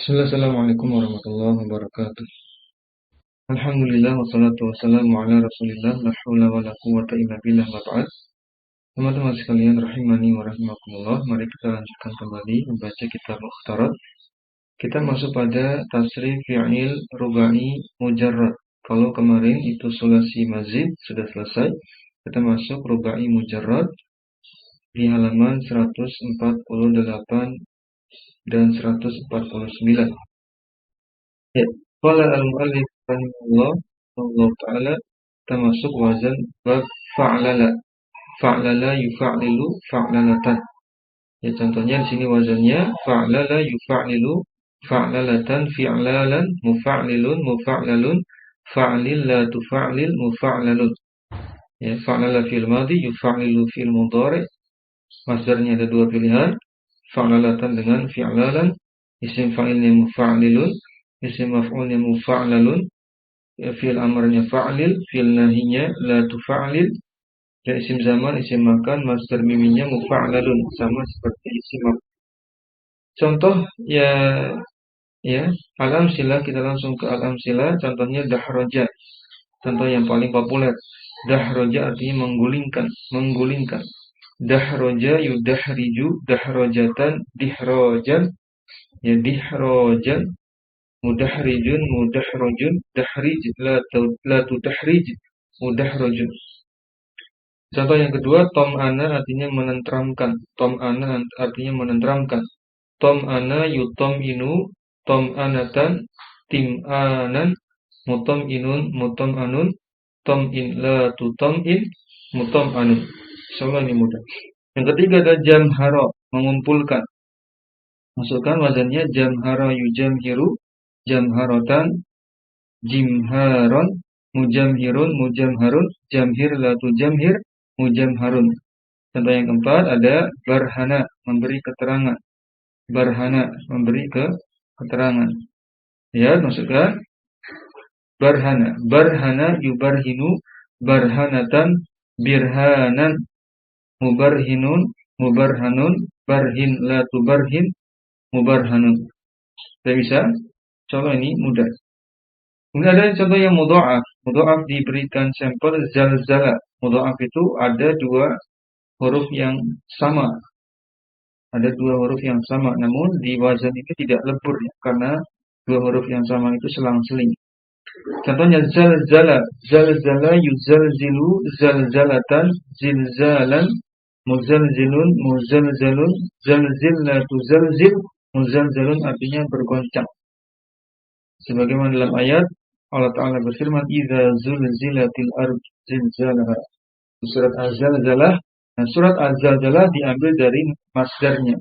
Assalamualaikum warahmatullahi wabarakatuh. Alhamdulillah wassalatu wassalamu ala Rasulillah la haula wala quwwata illa billah ma ba'd. Teman-teman sekalian rahimani wa rahimakumullah, mari kita lanjutkan kembali membaca kitab Mukhtarat. Kita masuk pada tasrif fi'il rubai mujarrad. Kalau kemarin itu sulasi mazid sudah selesai, kita masuk rubai mujarrad di halaman 148 dan 149. Ya, qala al-mu'allif rahimahullah Allah taala termasuk wazan bab fa'lala. Fa'lala yufa'lilu fa'lalatan. Ya, contohnya di sini wazannya fa'lala yufa'lilu fa'lalatan fi'lalan mufa'lilun mufa'lalun fa'lil la tufa'lil mufa'lalun. Ya, fa'lala fi'il madhi yufa'lilu fi'il mudhari. Masdarnya ada dua pilihan. Fa'lalatan dengan fi'lalan, isim fa'ilnya mufa'lilun, isim maf'ulnya mufa'lalun, fi'il amarnya fa'lil, fi'il nahinya la tufa'lil, dan isim zaman, isim makan, masdar miminya mufa'lalun, sama seperti isim maf'ul. Contoh ya al-amsilah, kita langsung ke al-amsilah. Contohnya dahroja, contoh yang paling populer. Dahroja artinya menggulingkan. Dahroja yudahriju dahrojatan dihrojan, ya dihrojan, mudahrijun mudahrojun, dahrij la tudahrij mudahrojun. Contoh yang kedua, tom'ana artinya menenteramkan. Tom'ana artinya menenteramkan. Tom'ana yutom'inu tom'anatan tim'anan mutom'inun mutom'anun tom'in la tutom'in mutom'anun. Insyaallah ini mudah. Yang ketiga ada jamhara, mengumpulkan. Masukkan wazannya jamhara yujamhiru jamharatan jimharon mujamhirun mujamharun jamhir la tujamhir mujamharun. Contoh yang keempat ada barhana, memberi keterangan. Barhana, memberi keterangan. Ya, masukkan barhana. Barhana yubarhinu barhanatan birhanan mubarhinun mubarhanun barhin la tubarhin mubarhanun. Sudah bisa? Contoh ini mudah. Kemudian ada contoh yang mudha'af. Mudha'af diberikan sampel zalzala. Mudha'af itu ada dua huruf yang sama. Ada dua huruf yang sama, namun di wazan itu tidak lebur ya, karena dua huruf yang sama itu selang-seling. Contohnya zalzala. Zalzala yuzalzilu zalzalatan zilzalan muzalzilun muzalzalun zalzil la tuzalzil muzalzalun artinya bergoncang. Sebagaimana dalam ayat Allah Ta'ala berfirman idza zulzilatil ardu zilzalaha. Surat Az-Zalzalah. Nah, surat Az-Zalzalah diambil dari masdarnya.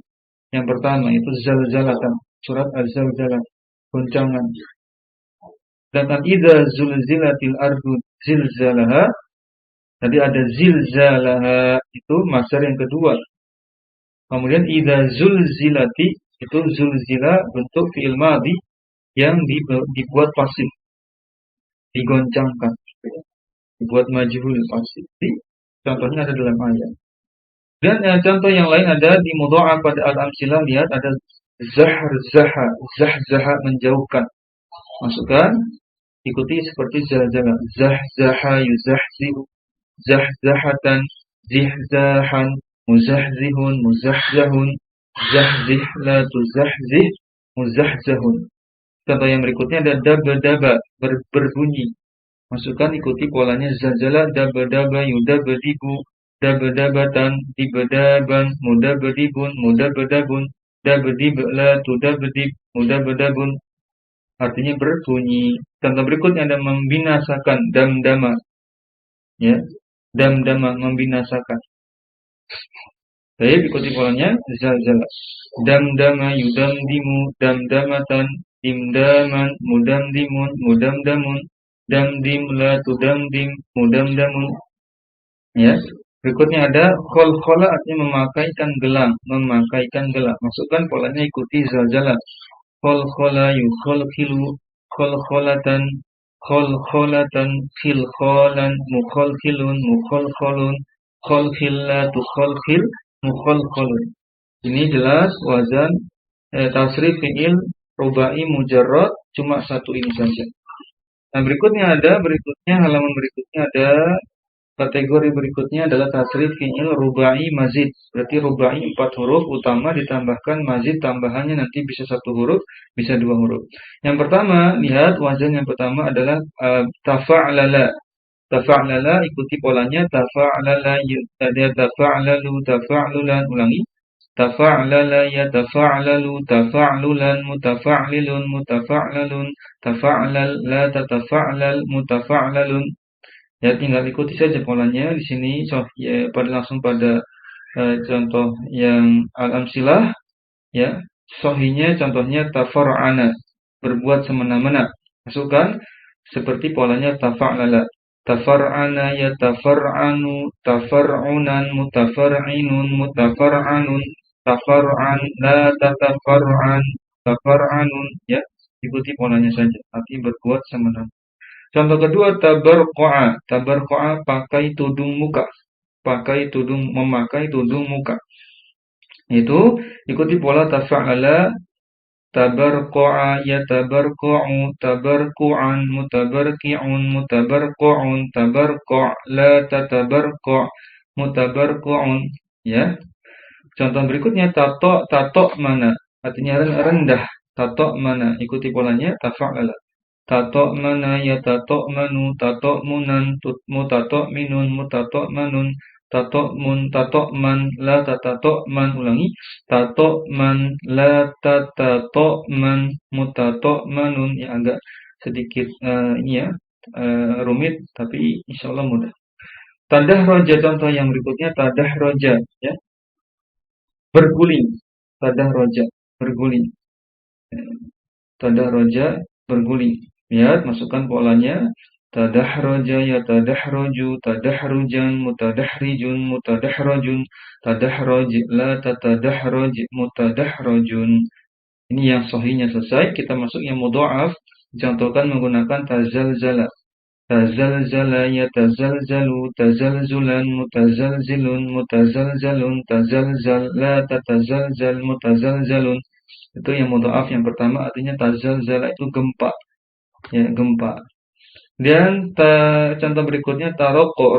Yang pertama itu zalzalatan. Surat Az-Zalzalah, goncangan. Dan idza zulzilatil ardu zilzalaha. Tadi ada zilzalaha, itu masdar yang kedua. Kemudian idza zulzilati, itu zulzila bentuk fi'il madhi yang dibuat pasif, digoncangkan, dibuat majhul pasif. Contohnya ada dalam ayat. Dan contoh yang lain ada di mudha'af pada al-amsilah. Lihat ada zahzaha, zahzaha menjauhkan. Masukkan, ikuti seperti zalzala. Zahzaha yuzahzihu zahzahatan zihzahan muzahzihun muzahzahun zahzih la tuzahzih muzahzahun. Contoh yang berikutnya ada daba-daba, berbunyi. Masukkan, ikuti polanya zalzala daba-daba yudabadibu daba-dabatan dibadaban mudabadibun mudabadabun dabadib la tudabadib mudabadabun, artinya berbunyi. Contoh berikutnya ada membinasakan, damdama, ya, damdama membinasakan. Baik, ikuti polanya zalzala. Damdama yudamdimu damdamatan dimdaman mudamdimun mudamdamun damdim la tudamdim mudamdamun. Ya. Berikutnya ada kholkhola, artinya memakaikan gelang, memakaikan gelang. Masukkan polanya, ikuti zalzala. Kholkhola yukholkhilu kholkholatan kholkholatan khilkholan mukholkhilun mukholkholun kholkhilla tukholkhil mukholkholun. Ini jelas wazan tasrif fi'il rubai mujarrad cuma satu ini saja. Nah, halaman berikutnya ada kategori berikutnya adalah tasrif fi'il rubai mazid. Berarti rubai 4 huruf utama ditambahkan mazid tambahannya nanti bisa 1 huruf, bisa 2 huruf. Yang pertama, lihat wazan yang pertama adalah tafa'lala. Tafa'lala ikuti polanya tafa'lala ada tafa'lalu tafa'lulan ulangi. Tafa'lala yatafa'lalu tafa'lulan mutafa'lilun mutafa'lalun tafa'lal la tatafa'lal mutafa'lalun. Ya, tinggal ikuti saja polanya di sini. Langsung pada contoh yang al-amsilah, ya. Sohinya contohnya tafar'ana, berbuat semena-mena. Masukkan seperti polanya tafa'lala. Tafar'ana ya tafar'anu, tafar'unan, mutafar'inun, mutafar'anun, tafar'an, la tatafar'an, tafar'anun, ya. Ikuti polanya saja, arti berbuat semena-mena. Contoh kedua tabarqa'a. Tabarqa'a pakai tudung muka. Memakai tudung muka. Itu ikuti pola tafa'ala tabarqa'a yatabarqa'u tabarqu'an mutabarqi'un mutabarqa'un tabarqa' la tatabarqa' mutabarqa'un, ya. Contoh berikutnya tato mana? Artinya rendah. Tato mana? Ikuti polanya tafa'ala. Tato mana ya tato manu tato munan mutato minun mutato manun tato mun tato man la tato man ulangi tato man la tato man mutato manun, ya agak sedikit ini ya rumit tapi insyaallah mudah. Tadah roja contoh yang berikutnya tadah roja, ya, berguling. Tadah roja berguling. Tadah roja berguling. Lihat, masukkan polanya. Tadahroja ya tadahroju, tadahrujan, mutadahrijun, mutadahrojun, tadahroj, la tatadahroj, mutadahrojun. Ini yang sahihnya selesai. Kita masuk yang mudha'af. Contohkan menggunakan tazalzala. Tazalzala ya tazalzalu, tazalzulan, mutazalzilun, mutazalzalun, tazalzal, la tatazalzal, mutazalzalun. Itu yang mudha'af yang pertama, artinya tazalzala itu gempa. Ya, gempa. Dan contoh berikutnya rokok,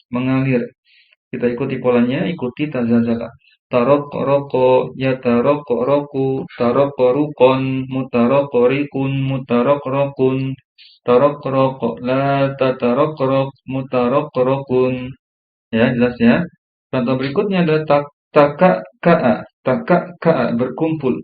mengalir. Kita ikuti polanya, ikuti tazalzala. Roko, ya roku, rukon, rikun, rokun, roko, la tatarok, rokun. Ya, jelas ya. Contoh berikutnya adalah takaka'a, berkumpul.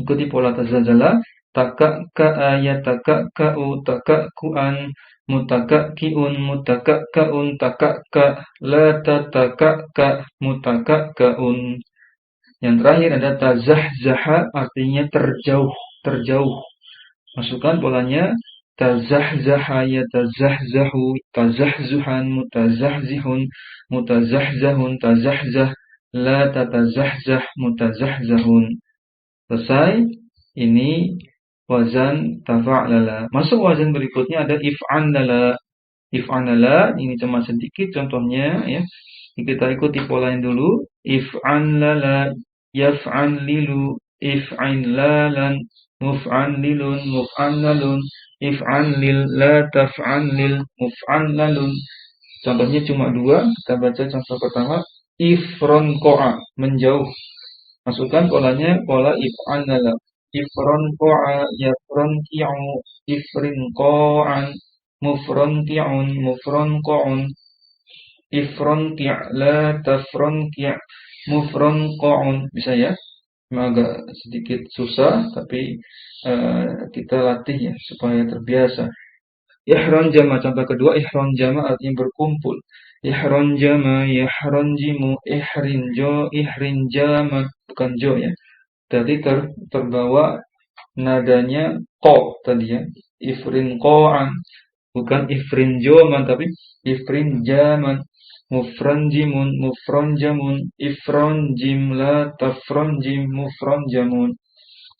Ikuti pola tazalzala. Takaka'a yatakaka'u takakku'an mutakakki'un mutakakka'un takakka la tatakakka mutakakka'un. Yang terakhir ada tazahzaha, artinya terjauh. Masukkan polanya tazahzaha yatazahzahu tazahzuhan mutazahzihun mutazahzahun tazahzah la tatazahzah mutazahzahun. Selesai. Ini wazan tafa'lala. Masuk wazan berikutnya ada if'anlala. If'anlala ini cuma sedikit contohnya, ya. Kita ikuti polanya dulu. If'anlala, yaf'anlilu, if'anlalan, muf'anlilun, muf'anlalun, if'anlil, la taf'anlil, muf'anlalun. Contohnya cuma 2. Kita baca contoh pertama. Ifronqa'a, menjauh. Masukkan polanya pola if'anlala. Ifronqa'a yafronqi'u ifrinqa'an mufronqi'un mufronqa'un ifronqi' la tafronqi' mufronqa'un. Bisa ya? Memang agak sedikit susah tapi kita latih ya supaya terbiasa. Ihron jama, contoh kedua ihron jama artinya berkumpul. Ihron jama, yahronjimu, ihrin jama, bukan jo ya. Tadi terbawa nadanya ko tadi ya. Ifrin ko'an, bukan ifrin joman tapi ifrin jaman. Mufranjimun, mufranjamun, ifranjim la tafranjim, mufranjamun.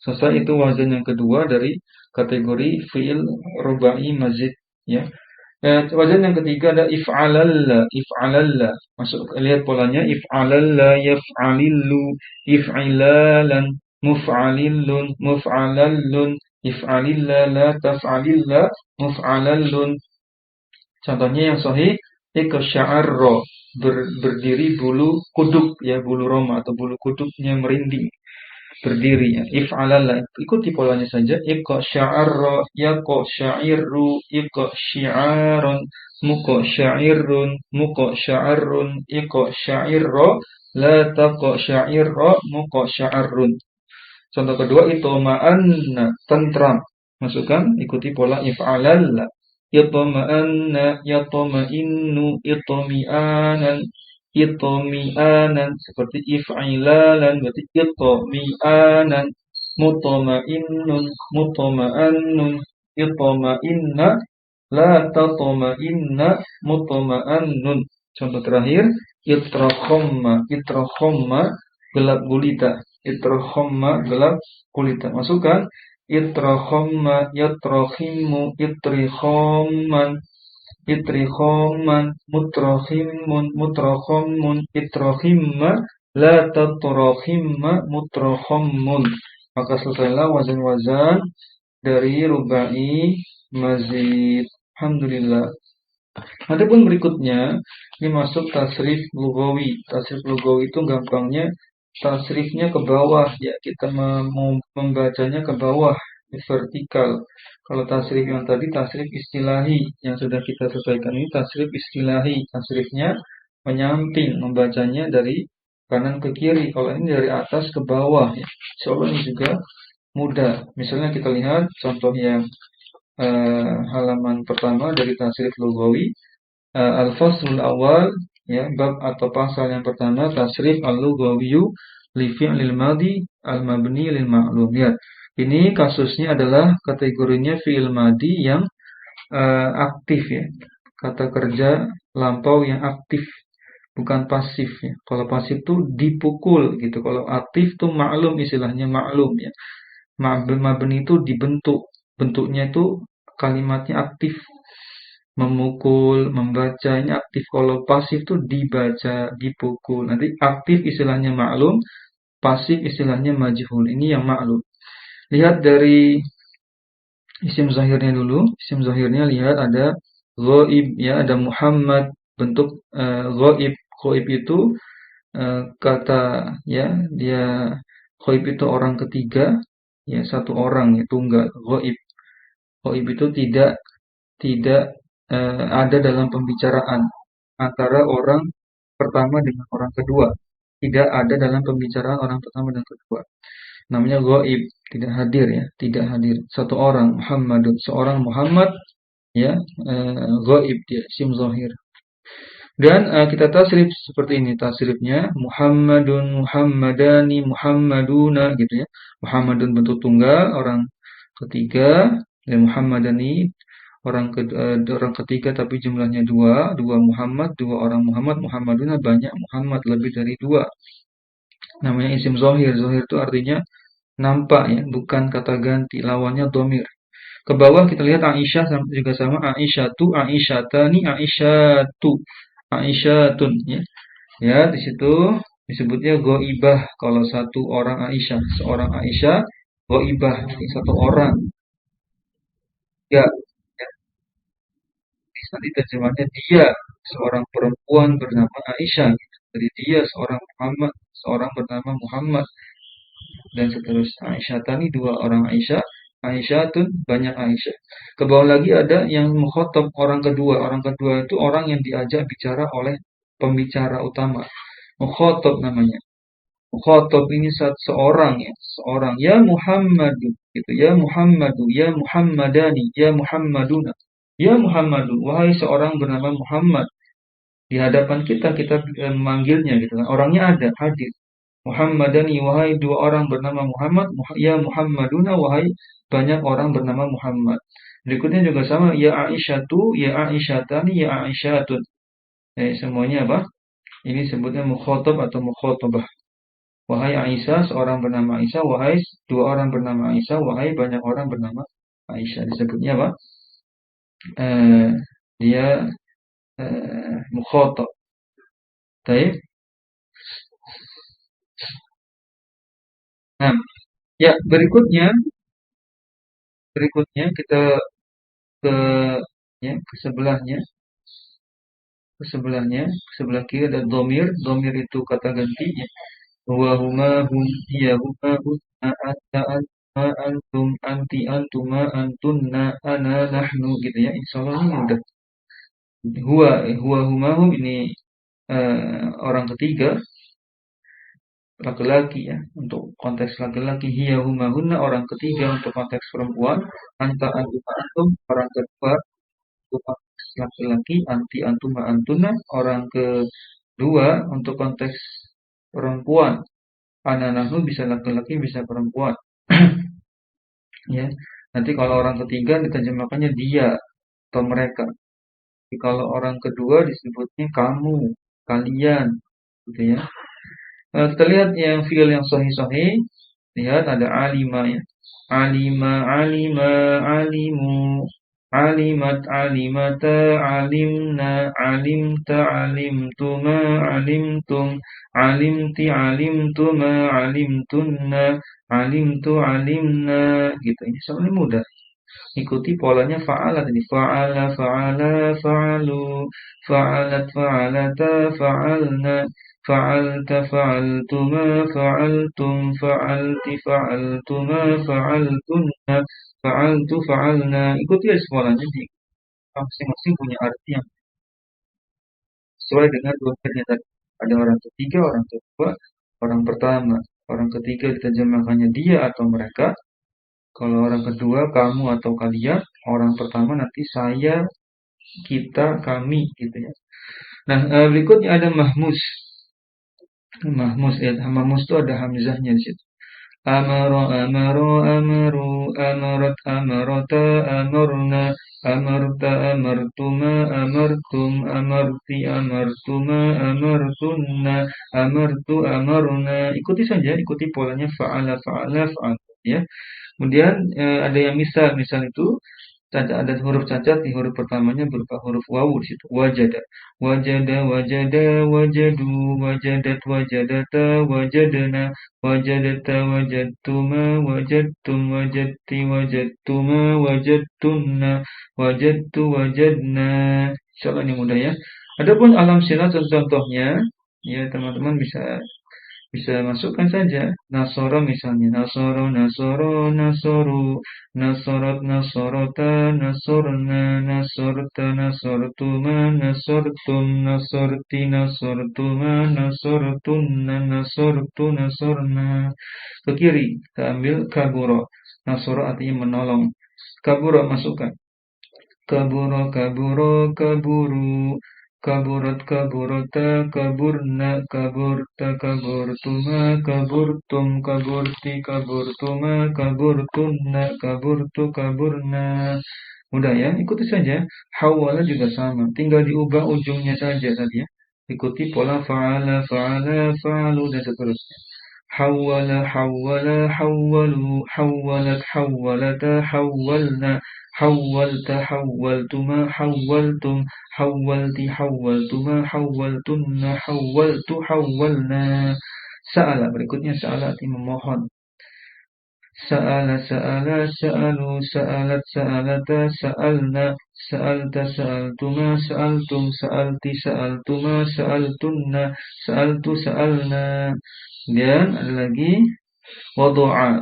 Selesai, itu wazan yang kedua dari kategori fi'il rubai mazid, ya. Wazan yang ketiga ada if'alalla. Masuk, lihat polanya if'alalla, yaf'alillu, if'ilalan, muf'alillun, muf'alallun, if'alillah, la taf'alillah, muf'alallun. Contohnya yang sahih, iqsya'arra, berdiri bulu kuduk ya, bulu roma atau bulu kuduknya merinding, berdiri ya. If'alalla, ikuti polanya saja. Iqsya'arra, yaqsya'irru, iqsyi'aron, muqsya'irrun, muqsya'arrun, iqsya'irra, la taqsya'irra, muqsya'arrun. Contoh kedua, itma'anna, tentram. Masukkan, ikuti pola if'alalla. Itma'anna, yatma'innu, itmi'anan, itmi'anan. Seperti if'ilalan, berarti itmi'anan. Mutma'innun, mutma'annun, itma'inna, la tatma'inna, mutma'annun. Contoh terakhir, itrokhamma, itrokhamma, gelap gulita. Itrokhamma, gelap gulita. Masukkan, itrokhamma, yatrokhimmu, itrikhamman, itrikhamman, mutrokhimun, mutrokhammun, itrokhimma, la tatrokhimma, mutrokhammun. Maka selesailah wazan-wazan dari rubai mazid. Alhamdulillah. Adapun berikutnya, ini masuk tasrif lugawi. Tasrif lugawi itu gampangnya tasrifnya ke bawah ya, kita membacanya ke bawah, vertikal. Kalau tasrif yang tadi tasrif istilahi yang sudah kita sesuaikan, ini tasrif istilahi, tasrifnya menyamping, membacanya dari kanan ke kiri. Kalau ini dari atas ke bawah ya. Insyaallah ini juga mudah. Misalnya kita lihat contoh yang halaman pertama dari tasrif lugawi, al-faslul awal ya, bab atau pasal yang pertama, tasrif al-lughawiyyu li fi'lil madhi al-mabni lil ma'lum ya. Ini kasusnya adalah kategorinya fi'il madhi yang aktif ya. Kata kerja lampau yang aktif, bukan pasif ya. Kalau pasif tuh dipukul gitu. Kalau aktif tuh ma'lum, istilahnya ma'lum ya. Mabni itu dibentuk. Bentuknya itu kalimatnya aktif. Memukul, membaca, ini aktif. Kalau pasif tuh dibaca, dipukul. Nanti aktif istilahnya ma'lum, pasif istilahnya majhul. Ini yang ma'lum. Lihat dari isim zahirnya dulu. Isim zahirnya lihat ada ghaib ya, ada Muhammad, bentuk ghaib. Ghaib itu kata ya, dia ghaib itu orang ketiga ya, satu orang ya, tunggal. Ghaib. Ghaib itu tidak ada dalam pembicaraan antara orang pertama dengan orang kedua. Tidak ada dalam pembicaraan orang pertama dan kedua. Namanya ghaib, tidak hadir ya, tidak hadir. Satu orang Muhammadun, seorang Muhammad ya, ghaib dia, isim zahir. Dan kita tasrif seperti ini tasrifnya, Muhammadun, Muhammadani, Muhammaduna gitu ya. Muhammadun bentuk tunggal, orang ketiga, dan Muhammadani orang ketiga tapi jumlahnya dua Muhammad, dua orang Muhammad, Muhammaduna banyak Muhammad, lebih dari dua. Namanya isim zahir. Zahir itu artinya nampak ya, bukan kata ganti, lawannya dhamir. Ke bawah kita lihat Aisyah juga sama, Aisyatu, Aisyatani, Aisyatu, Aisyatun ya. Ya, di situ disebutnya ghaibah kalau satu orang Aisyah, seorang Aisyah, ghaibah satu orang. Ya, bisa diterjemahnya dia seorang perempuan bernama Aisyah. Jadi dia seorang Muhammad, seorang bernama Muhammad dan seterusnya. Aisyah tani dua orang Aisyah, Aisyatun banyak Aisyah. Ke bawah lagi ada yang mukhatab orang kedua. Orang kedua itu orang yang diajak bicara oleh pembicara utama. Mukhatab namanya. Mukhatab ini seorang ya, seorang ya Muhammadu gitu, ya Muhammadu, ya Muhammadani, ya Muhammaduna. Ya Muhammadu, wahai seorang bernama Muhammad. Di hadapan kita memanggilnya gitu kan. Orangnya ada, hadir. Muhammadani, wahai dua orang bernama Muhammad. Ya Muhammaduna, wahai banyak orang bernama Muhammad. Berikutnya juga sama, ya Aisyatu, ya Aisyatani, ya Aisyatun. Semuanya apa? Ini sebutnya mukhatab atau mukhatabah. Wahai Aisyah, seorang bernama Aisyah. Wahai dua orang bernama Aisyah. Wahai banyak orang bernama Aisyah. Disebutnya apa? Dia mukhatab. Baik. Nah, Ya, berikutnya kita ke ya ke sebelahnya, ke sebelah kiri ada domir. Domir itu kata ganti ya. Huwa huma hum hiya huma hunna anta ma antum anti antuma antunna ana nahnu gitu ya. Insyaallah ini mudah. Huwa huma hum ini orang ketiga laki-laki ya, untuk konteks laki-laki. Hiya huma hunna orang ketiga untuk konteks perempuan. Anta antuma antum orang kedua untuk konteks laki-laki. Anti antuma antuna orang kedua untuk konteks perempuan. Ana nahnu bisa laki-laki bisa perempuan. Ya. Nanti kalau orang ketiga diterjemahkannya dia atau mereka. Jadi kalau orang kedua disebutnya kamu, kalian, gitu ya. Kita lihat yang fiil yang sahih-sahih. Lihat ada alima ya. Alima, alima, alimu, alimat, alimata, alimna, alimta, alimtuma, alimtum, alimti, alimtuma, alimtunna, alimtu, alimna, gitu. Ini sebenarnya mudah. Ikuti polanya fa'ala tadi. Fa'ala, fa'ala, fa'alu, fa'alat, fa'alata, fa'alna, fa'alta, fa'altuma, fa'altum, fa'alti, fa'altuma, fa'altunna, fa'altu, fa'alna. Ikuti aja polanya. Masing-masing punya arti yang sesuai dengan domirnya tadi. Ada orang ketiga, orang kedua, orang pertama. Orang ketiga diterjemahkannya dia atau mereka. Kalau orang kedua, kamu atau kalian. Orang pertama nanti saya, kita, kami, gitu ya. Nah, berikutnya ada mahmus. Mahmus, ya. Mahmus itu ada hamzahnya di situ. Amaro, amaro, amaru, amarat, amarata, amarna, amarta, amartuma, amartum, amarti, amartuma, amartunna, amartu, amarna. Ikuti saja, ikuti polanya fa'ala, fa'ala, fa'ala, ya. Kemudian ada yang misal itu ada huruf cacat di huruf pertamanya berupa huruf wawu di situ. Wajada, wajada, wajada, wajadu, wajadat, wajadata, wajadana, wajadata, wajadtuma, wajadtum, wajadti, wajadtuma, wajadtunna, wajadtu, wajadna. Insyaallah ini mudah ya. Adapun alam sila contohnya, ya teman-teman bisa bisa masukkan saja nasoro misalnya nasoro nasoro nasoru nasorot nasorota nasorna nasorta nasortuma nasortum nasorti nasortuma nasortunna nasortu nasorna. Ke kiri kita ambil kaburo. Nasoro artinya menolong. Kaburo masukkan kaburo kaburo kaburu kaburat kaburata kaburna kaburta kaburtuma kaburtum kaburti kaburtuma kaburtunna kaburtu kaburna. Mudah ya, ikuti saja. Hawala juga sama, tinggal diubah ujungnya saja tadi ya. Ikuti pola fa'ala fa'ala fa'alu dan seterusnya. Hawala hawala hawwalu hawwalat hawwalata hawwalna hawwalta hawwaltuma hawwaltum hawwalti hawwaltuma hawwaltunna hawwaltu hawwalna. Sa'ala berikutnya sa'ala arti memohon. Sa'ala sa'ala sa'alu sa'alat sa'alata sa'alna sa'alta sa'altuma sa'altum sa'alti sa'altuma sa'altunna sa'altu sa'alna. Dan ada lagi wadu'a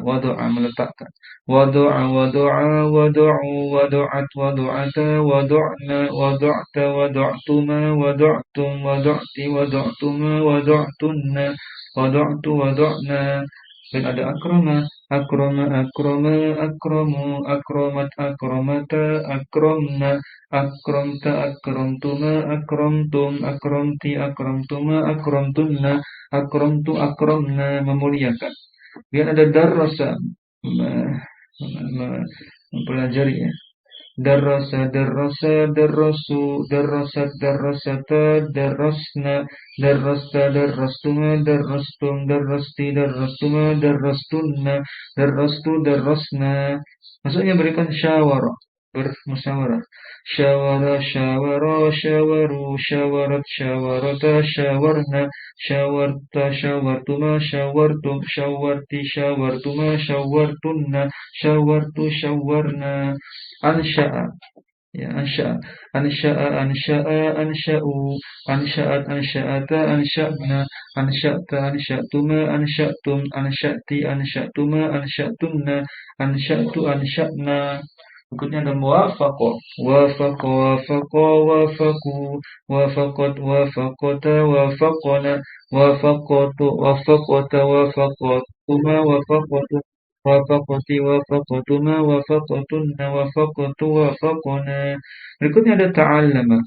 meletakkan. Wadu'a wadu'u wadu'at wadu'ata wadu'na wadu'ta wadu'tuma wadu'tum wadu'ti wadu'tuma wadu'tunna wadu'tu wadu'na. Dan ada akrama, akrama, akrama, akramu, akramat, akramata, akramna, akramta, akramtuma, akramtum, akramti, akramtuma, akramtunna, akramtu, akramna, memuliakan. Biar ada darrasa, mempelajari ya. Darrasa, darrasa, darrasu, darrasat, darrasata, darrasna, darrasta, darrastuma, darrastum, darrasti, darrastuma, darrastunna, darrastu, darrasna. Maksudnya berikan syawarah. bermusyawarah. Syawara, syawara, syawaru, syawarat, syawarata, syawarna, syawarta, syawartuma, syawartum, syawarti, syawartuma, syawartunna, syawartu, syawarna. Ansya'a, ya, ansya'a, ansya'a, ansya'a, ansya'u, ansya'at, ansya'ata, ansya'na, ansya'ta, ansya'tuma, ansya'tum, ansya'ti, ansya'tuma, ansya'tunna, ansya'tu, ansya'na. Berikutnya ada muwafaqo, wafaqo, wafaqo, wafaku, wafaqat, wafaqota, wafaqona, wafaqotu, wafaqota, wafaqotuma, wafaqotu, wafaqati, wafaqotuma, wafaqotunna, wafaqotu, wafaqona. Berikutnya ada ta'allama,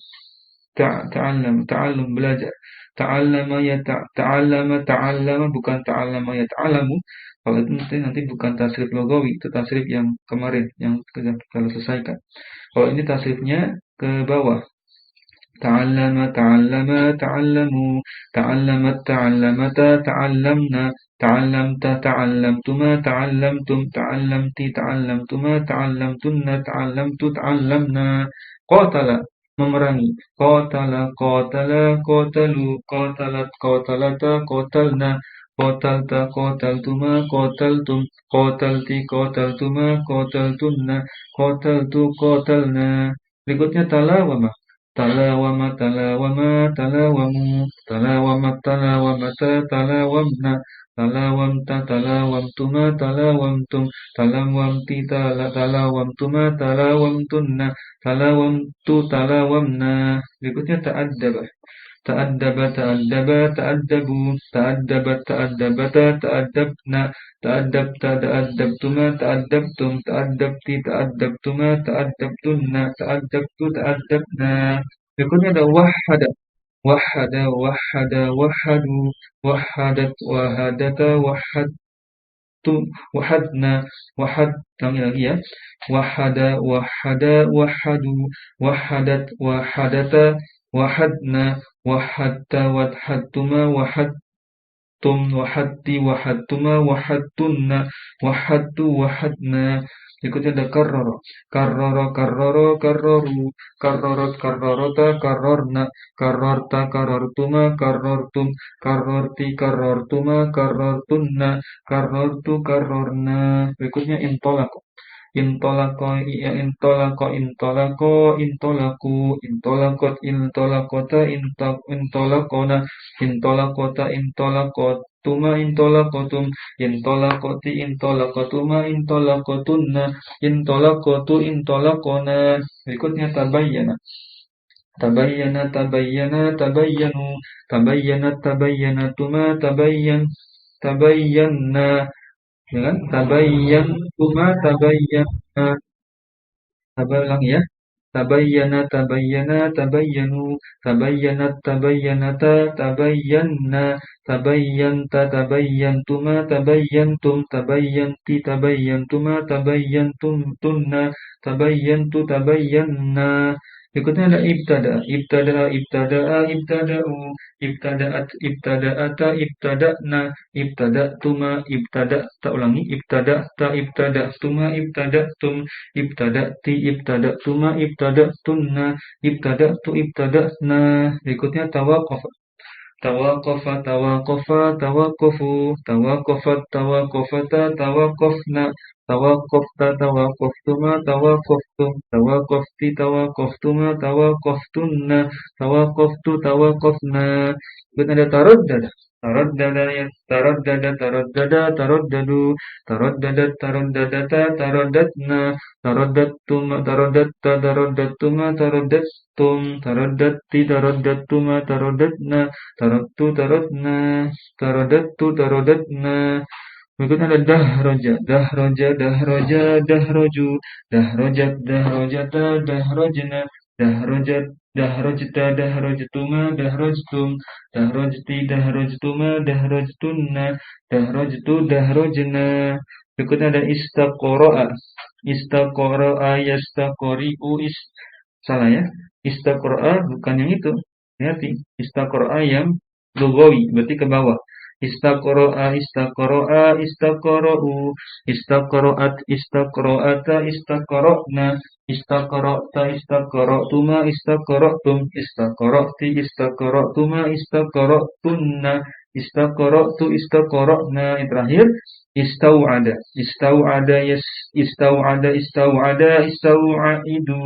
ta'allum, belajar. Ta'allama ya ta'allama bukan ta'allama ya ta'allamu. Kalau itu nanti bukan tasrif logawi, itu tasrif yang kemarin yang kita selesaikan. Kalau ini tasrifnya ke bawah. Ta'allama, ta'allama, ta'allamu, ta'allamat, ta'allamata, ta'allamna, ta'allamta, ta'allamtuma, ta'allamtum, ta'allamti, ta'allamtuma, ta'allamtunna, ta'allamtu, ta'allamna. Qatala, memerangi. Qatala, qatala, qatalu, qatalat, qatalata, qatalna, qatalta, qataltuma, qataltum, qatalti, qataltuma, qataltunna, qataltu, qatalna. Berikutnya talawama. Talawama, talawama, talawamu, talawamat, talawamata, talawamna, talawamta, talawamtuma, talawamtum, talawamti, talawamtuma, talawamtunna, talawamtu, talawamna. Berikutnya ta'addaba. Ta'addaba, ta'addaba, ta'addabu, ta'addabat, ta'addabata, ta'addabna, ta'addabta, ta'addabtuma, ta'addabtum, ta'addabti, ta'addabtuma, ta'addabtunna, ta'addabtu, ta'addabna. Berikutnya ada wahada. Wahada, wahada, wahadu, wahadat, wahadata, wahadna, lagi ya. Wahada, wahada, wahadu, wahadat, wahadata, wahadna, wahadta, wahadtuma, wahadtum, wahadti, wahadtuma, wahadtunna, wahadtu, wahadna. Berikutnya ada karroro. Karroro, karroro, karroru, karrorot, karrorota, karrorna, karrorta, karrortuma, karrortum, karrorti, karrortuma, karrortunna, karrortu, karrorna. Berikutnya intolako. Intolako, intolako, intolako, intolaku, intolakot, intolakota, intolakona, intolakota, intolakotuma, intolakotum, intolakoti, intolakotuma, intolakotunna, intolakotu, intolakona. Berikutnya tabayyana. Tabayyana, tabayyana, tabayyanu, tabayyanat, tabayyanatuma, tabayyanna. Ya kan? Tabayyantuma, tabayyanna. Ulang ya. Tabayyana, tabayyana, tabayyanu, tabayyanat, tabayyanata, tabayyanna, tabayyanta, tabayyantuma, tabayyantum, tabayyanti, tabayyantuma, tabayyantunna, tabayyantu, tabayyanna. Berikutnya ada ibtada, ibtada, ibtadaa, ibtada'u, ibtada'at, ibtada'ata, ibtada'na, ibtada'tuma, ibtada'ta, ulangi, ibtada'ta, ibtada'tuma, ibtada'tum, ibtada'ti, ibtada'tuma, ibtada'tunna, ibtada'tu, ibtada'na. Berikutnya tawaqaf. Tawaqafa, tawaqafa, tawaqafu, tawaqafat, tawaqafata, tawaqafna, tawaqafta, tawaqaftuma, tawaqaftum, tawaqafti, tawaqaftuma, tawaqaftunna, tawaqaftu, tawaqafna. Kemudian ada taraddada. Taraddada, ya, taraddada, taraddada, taraddadu, taraddadat, taraddadata, taraddatna, taraddattuma, taraddatta, taraddattuma, taraddattum, taraddatti, taraddattuma, taraddatna, taraktu, taratna, taradattu, taradatna. Berikutnya ada dahroja, dahroja, dahroja, dahroju, dahrojat, dahrojata, dahrojna, dahrojat, dahrojta, dahrojtuma, dahrojtum, dahrojti, dahrojtuma, dahrojtunna, dahrojtu, dahrojna. Berikutnya ada istaqoro'a, istaqoro'a, yastaqori'u, salah ya, istaqoro'a bukan yang itu. Hati, istaqoro'a yang lugawi, berarti ke bawah. Istaqra'a, istaqra'a, istaqra'u, istaqra'at, istaqra'ata, istaqra'na, istaqra'ta, istaqra'tuma, istaqra'tum, istaqra'ti, istaqra'tuma, istaqra'tunna, istaqra'tu, istaqra'na. Yang terakhir istau'ada, istau'ada, istau'ada, istau'ada, istau'idu.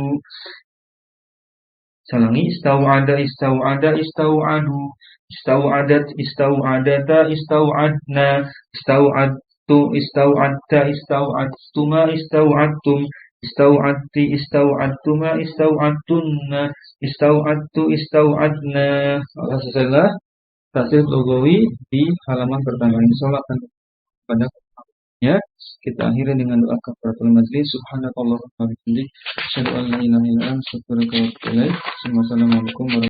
Salangi istau'ada, istau'ada, istau'adu, istau'adat, istau'adata, istau'adna, istau'adtu, istau'adta, istau'adtuma, istau'adtum, istau'adti, istau'adtuma, istau'adtunna, istau'adtu, istau'adna. Selesailah tasrif lugawi di halaman pertama. Insyaallah akan pada ya. Kita akhiri dengan doa kafaratul majlis. Subhanakallahumma wa bihamdik, asyhadu an la ilaha illa anta, astaghfiruka wa atubu ilaik. Wassalamualaikum warahmatullahi wabarakatuh.